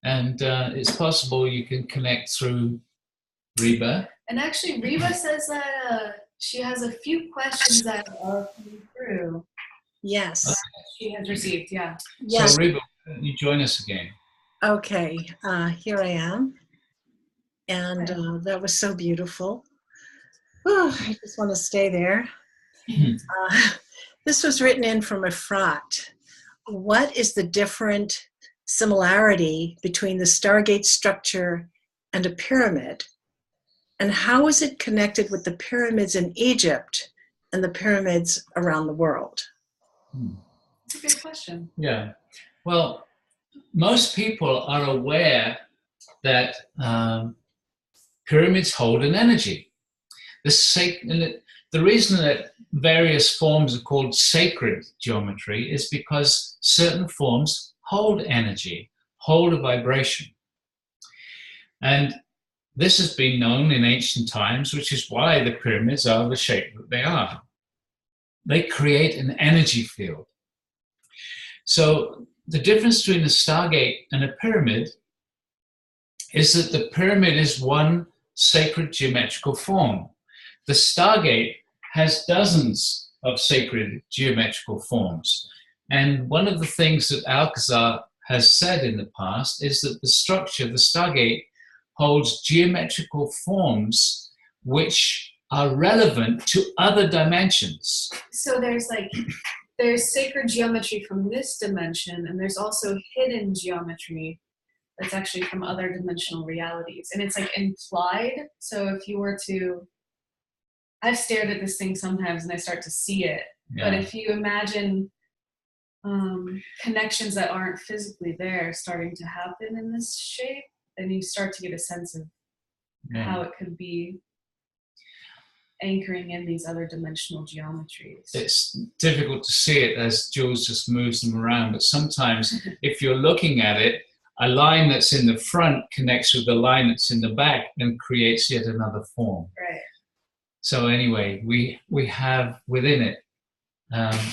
And it's possible you can connect through Reba. And actually, Reba says that she has a few questions that are coming through. Yes. Okay. She has received, yeah. Yes. So Reba, why don't you join us again? Okay, here I am. And that was so beautiful. Oh, I just want to stay there. This was written in from Efrat. What is the different similarity between the Stargate structure and a pyramid? And how is it connected with the pyramids in Egypt and the pyramids around the world? That's a good question. Yeah. Well, most people are aware that pyramids hold an energy. The reason that various forms are called sacred geometry is because certain forms hold energy, hold a vibration. And this has been known in ancient times, which is why the pyramids are the shape that they are. They create an energy field. So the difference between a Stargate and a pyramid is that the pyramid is one sacred geometrical form. The Stargate has dozens of sacred geometrical forms. And one of the things that AtoZ has said in the past is that the structure, the Stargate, holds geometrical forms which are relevant to other dimensions. So there's sacred geometry from this dimension, and there's also hidden geometry that's actually from other dimensional realities. And it's like implied. So if you were to, I've stared at this thing sometimes and I start to see it. Yeah. But if you imagine connections that aren't physically there starting to happen in this shape, then you start to get a sense of how it could be anchoring in these other dimensional geometries. It's difficult to see it as Jules just moves them around, but sometimes if you're looking at it, a line that's in the front connects with the line that's in the back and creates yet another form. Right. So anyway, we have within it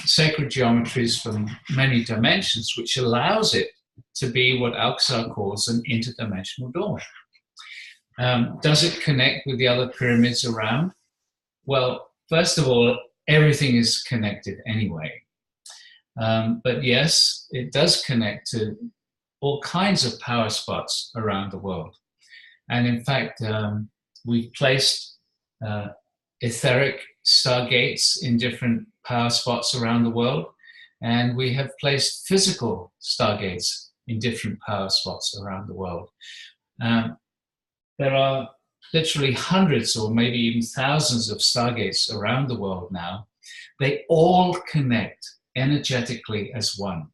sacred geometries from many dimensions, which allows it to be what AtoZ calls an interdimensional door. Does it connect with the other pyramids around? Well, first of all, everything is connected anyway. But yes, it does connect to all kinds of power spots around the world. And in fact, we've placed etheric stargates in different power spots around the world. And we have placed physical stargates in different power spots around the world. There are literally hundreds or maybe even thousands of stargates around the world now. They all connect energetically as one.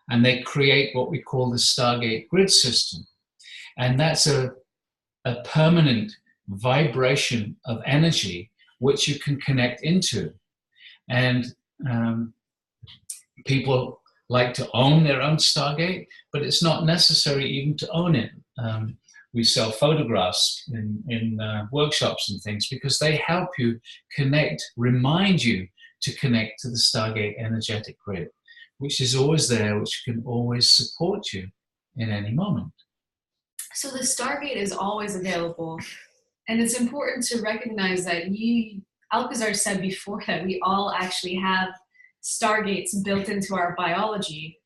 And they create what we call the Stargate grid system. And that's a permanent vibration of energy which you can connect into. And people like to own their own Stargate, but it's not necessary even to own it. We sell photographs in workshops and things because they help you connect, remind you to connect to the Stargate energetic grid, which is always there, which can always support you in any moment. So the Stargate is always available. And it's important to recognize that AtoZ said before that we all actually have Stargates built into our biology.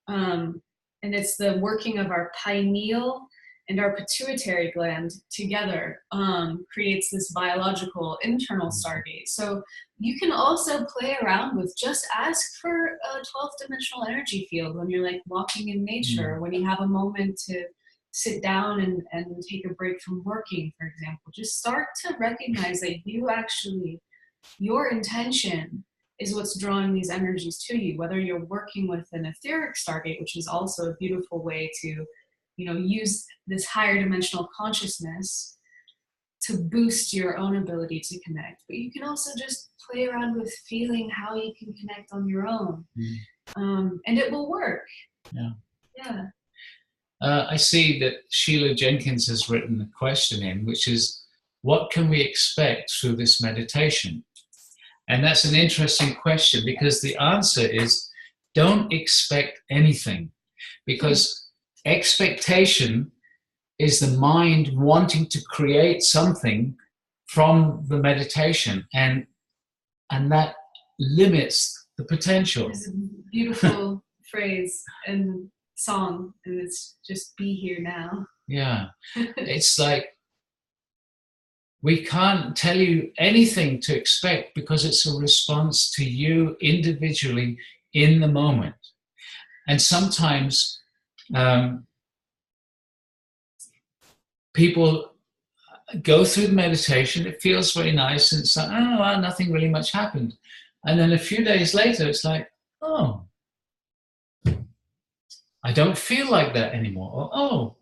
And it's the working of our pineal and our pituitary gland together creates this biological internal Stargate. So you can also play around with, just ask for a 12th dimensional energy field when you're like walking in nature, when you have a moment to sit down and take a break from working, for example. Just start to recognize that your intention is what's drawing these energies to you, whether you're working with an etheric Stargate, which is also a beautiful way to use this higher dimensional consciousness to boost your own ability to connect. But you can also just play around with feeling how you can connect on your own. And it will work. Yeah. I see that Sheila Jenkins has written a question in, which is, what can we expect through this meditation? And that's an interesting question because the answer is, don't expect anything, because expectation is the mind wanting to create something from the meditation, and that limits the potential. There's a beautiful phrase and song, and it's just be here now. Yeah. It's like, we can't tell you anything to expect because it's a response to you individually in the moment. And sometimes people go through the meditation, it feels very nice, and it's like, oh, well, nothing really much happened. And then a few days later, it's like, oh, I don't feel like that anymore. Or, oh,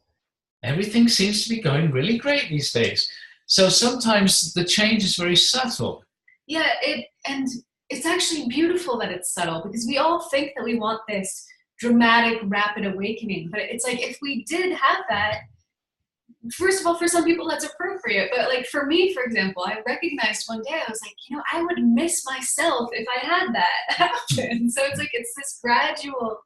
everything seems to be going really great these days. So sometimes the change is very subtle. Yeah, and it's actually beautiful that it's subtle, because we all think that we want this dramatic, rapid awakening. But it's like, if we did have that, first of all, for some people that's appropriate. But like for me, for example, I recognized one day, I was like, I would miss myself if I had that happen. So it's like, it's this gradual,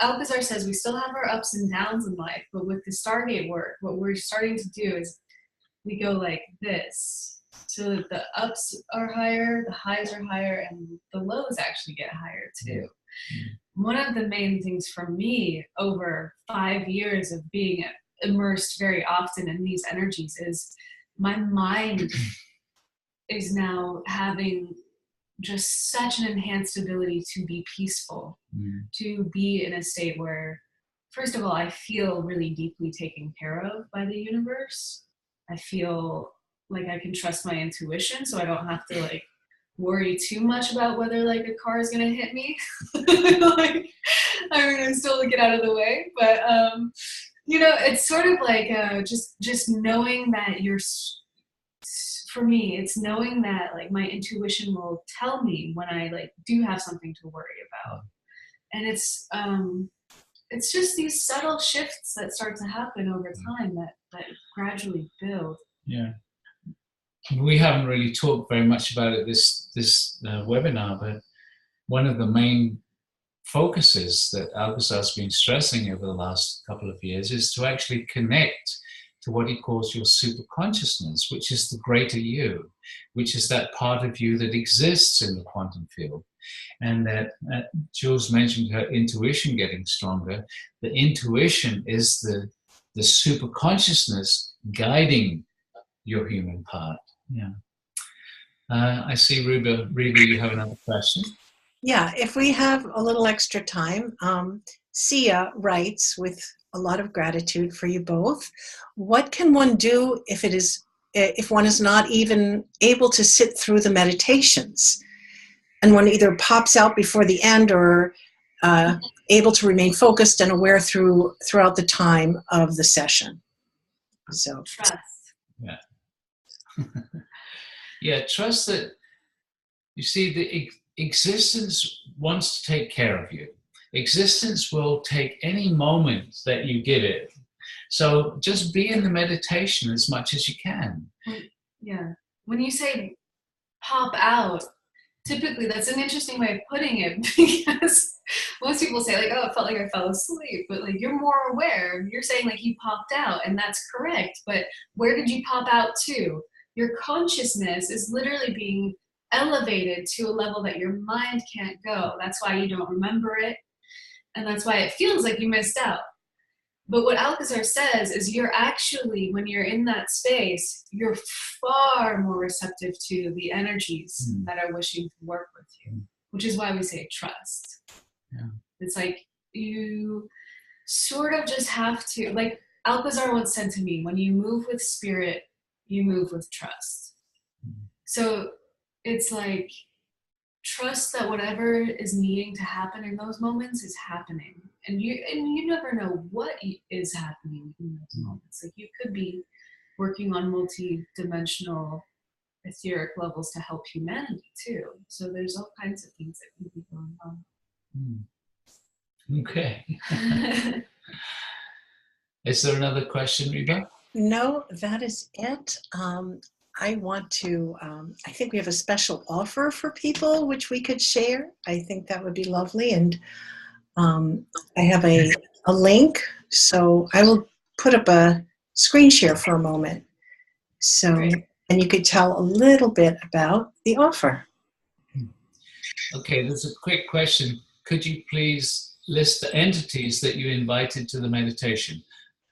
Alcazar says we still have our ups and downs in life, but with the Stargate work, what we're starting to do is we go like this, so that the ups are higher, the highs are higher, and the lows actually get higher too. One of the main things for me over 5 years of being immersed very often in these energies is my mind is now having just such an enhanced ability to be peaceful, to be in a state where, first of all, I feel really deeply taken care of by the universe. I feel like I can trust my intuition, so I don't have to like worry too much about whether like a car is gonna hit me. Like, I'm still to get out of the way, but it's sort of like just knowing that for me, it's knowing that like my intuition will tell me when I like do have something to worry about. And it's just these subtle shifts that start to happen over time that gradually build. Yeah. We haven't really talked very much about it this webinar, but one of the main focuses that Alcazar's been stressing over the last couple of years is to actually connect to what he calls your super consciousness, which is the greater you, which is that part of you that exists in the quantum field. And that Jules mentioned her intuition getting stronger. The intuition is the super consciousness guiding your human part. Yeah. I see, Reba, you have another question. Yeah, if we have a little extra time, Sia writes with a lot of gratitude for you both. What can one do if one is not even able to sit through the meditations, and one either pops out before the end or able to remain focused and aware throughout the time of the session? So trust. Yeah. Yeah, trust that, you see, the existence wants to take care of you. Existence will take any moment that you give it. So just be in the meditation as much as you can. Yeah. When you say pop out, typically that's an interesting way of putting it, because most people say like, oh, it felt like I fell asleep, but like you're more aware. You're saying like you popped out, and that's correct. But where did you pop out to? Your consciousness is literally being elevated to a level that your mind can't go. That's why you don't remember it. And that's why it feels like you missed out. But what Alcazar says is you're actually, when you're in that space, you're far more receptive to the energies that are wishing to work with you, which is why we say trust. Yeah. It's like you sort of just have to, like Alcazar once said to me, when you move with spirit, you move with trust. So it's like, trust that whatever is needing to happen in those moments is happening, and you never know what is happening in those moments. Like you could be working on multi-dimensional etheric levels to help humanity too. So there's all kinds of things that can be going on. Okay. Is there another question, Reba? no, that is it. I want to, I think we have a special offer for people which we could share. I think that would be lovely. And I have a link, so I will put up a screen share for a moment. So, Great. and you could tell a little bit about the offer. Okay, there's a quick question. Could you please list the entities that you invited to the meditation?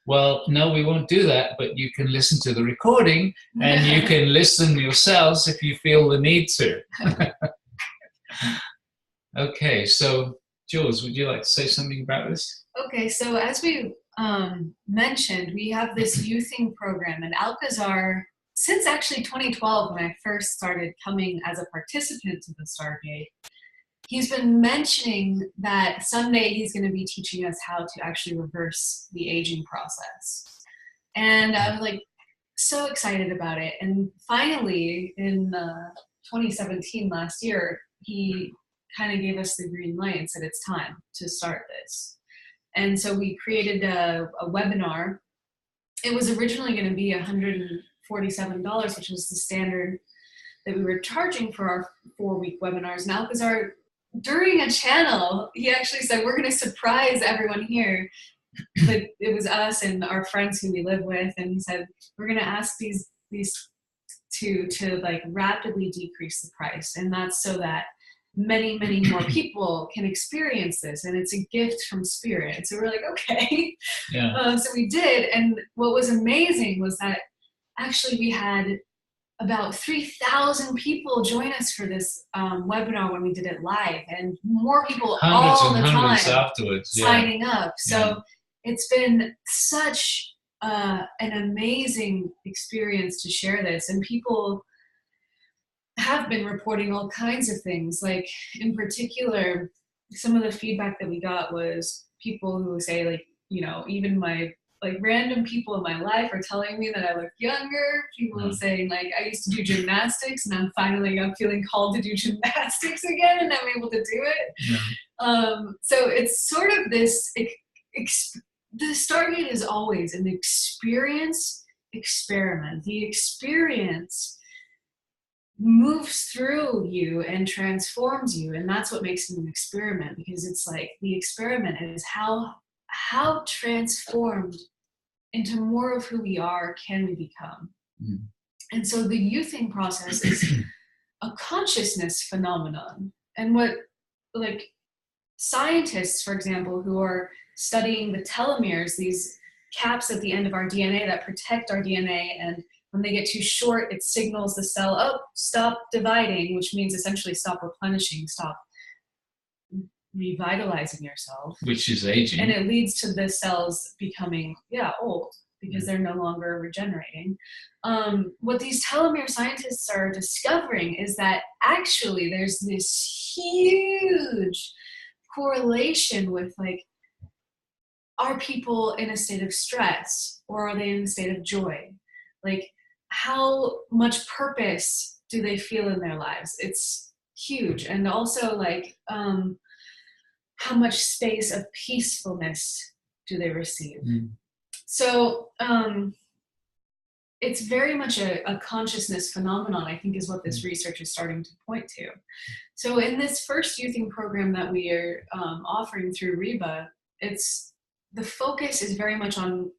Well, no, we won't do that, but you can listen to the recording and you can listen yourselves if you feel the need to. Okay, so Jules, would you like to say something about this? Okay, so as we mentioned, we have this youthing program, and AtoZ, since actually 2012, when I first started coming as a participant to the Stargate, he's been mentioning that someday he's going to be teaching us how to actually reverse the aging process. And I was like so excited about it. And finally, in 2017, last year, he kind of gave us the green light and said it's time to start this. And so we created a webinar. It was originally going to be $147, which was the standard that we were charging for our 4-week webinars. And AtoZ, during a channel, he actually said, we're going to surprise everyone here. But it was us and our friends who we live with. And he said, we're going to ask these two to like rapidly decrease the price. And that's so that many, many more people can experience this. And it's a gift from spirit. So we're like, okay. Yeah. So we did. And what was amazing was that actually we had about 3,000 people join us for this webinar when we did it live, and more people all the time afterwards, signing up. So it's been such an amazing experience to share this, and people have been reporting all kinds of things. Like in particular, some of the feedback that we got was people who say, like, you know, even my like random people in my life are telling me that I look younger. People saying like, I used to do gymnastics and I'm feeling called to do gymnastics again and I'm able to do it. So it's sort of this, the Stargate is always an experience experiment. The experience moves through you and transforms you, and that's what makes it an experiment, because it's like the experiment is how transformed into more of who we are can we become. And so the youthing process is a consciousness phenomenon. And what, like, scientists, for example, who are studying the telomeres, these caps at the end of our DNA that protect our DNA, and when they get too short, it signals the cell, oh, stop dividing, which means essentially stop replenishing, stop revitalizing yourself, which is aging, and it leads to the cells becoming old because they're no longer regenerating. What these telomere scientists are discovering is that actually there's this huge correlation with, like, are people in a state of stress or are they in a state of joy? Like, how much purpose do they feel in their lives? It's huge. And also, like, how much space of peacefulness do they receive? So it's very much a consciousness phenomenon, I think, is what this research is starting to point to. So in this first youthing program that we are offering through REBA, the focus is very much on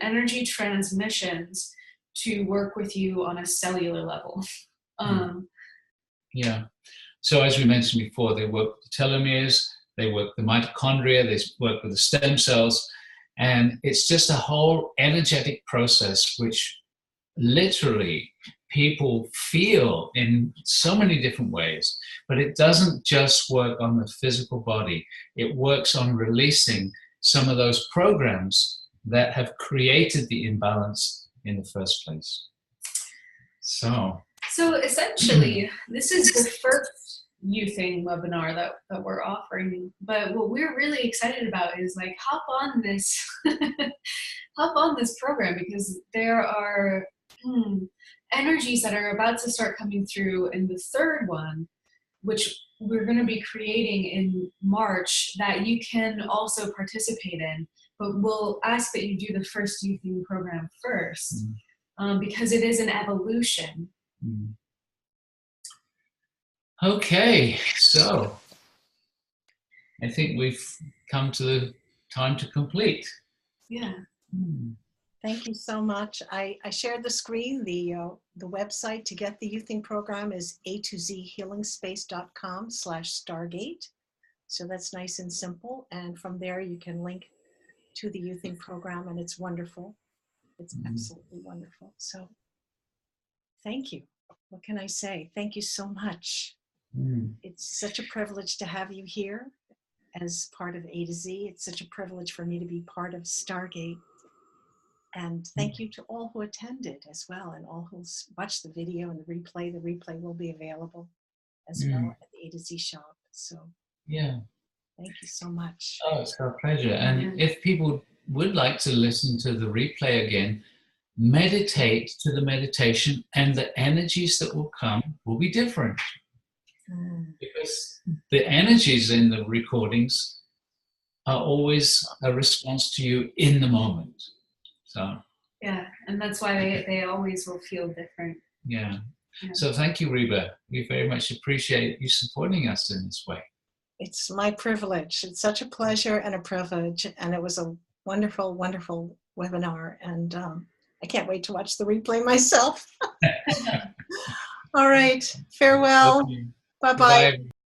energy transmissions to work with you on a cellular level. So as we mentioned before, they work with the telomeres, they work with the mitochondria, they work with the stem cells, and it's just a whole energetic process which literally people feel in so many different ways. But it doesn't just work on the physical body. It works on releasing some of those programs that have created the imbalance in the first place. So essentially, this is the first youthing webinar that we're offering, but what we're really excited about is, like, hop on this program, because there are energies that are about to start coming through in the third one, which we're going to be creating in March, that you can also participate in, but we'll ask that you do the first youthing program first, because it is an evolution. Mm. Okay, so I think we've come to the time to complete. Yeah. Thank you so much. I shared the screen. The website to get the youthing program is atozhealingspace.com/Stargate. So that's nice and simple. And from there, you can link to the youthing program, and it's wonderful. It's absolutely wonderful. So thank you. What can I say? Thank you so much. It's such a privilege to have you here as part of AtoZ. It's such a privilege for me to be part of Stargate. And thank you to all who attended as well, and all who watched the video and the replay. The replay will be available as well at the AtoZ shop. So yeah, thank you so much. oh, it's our pleasure. And if people would like to listen to the replay again, meditate to the meditation, and the energies that will come will be different. Because the energies in the recordings are always a response to you in the moment. So yeah, and that's why they always will feel different. Yeah. So thank you, Reba. We very much appreciate you supporting us in this way. It's my privilege. It's such a pleasure and a privilege. And it was a wonderful, wonderful webinar. And I can't wait to watch the replay myself. All right. Farewell. Okay. Bye-bye. Bye.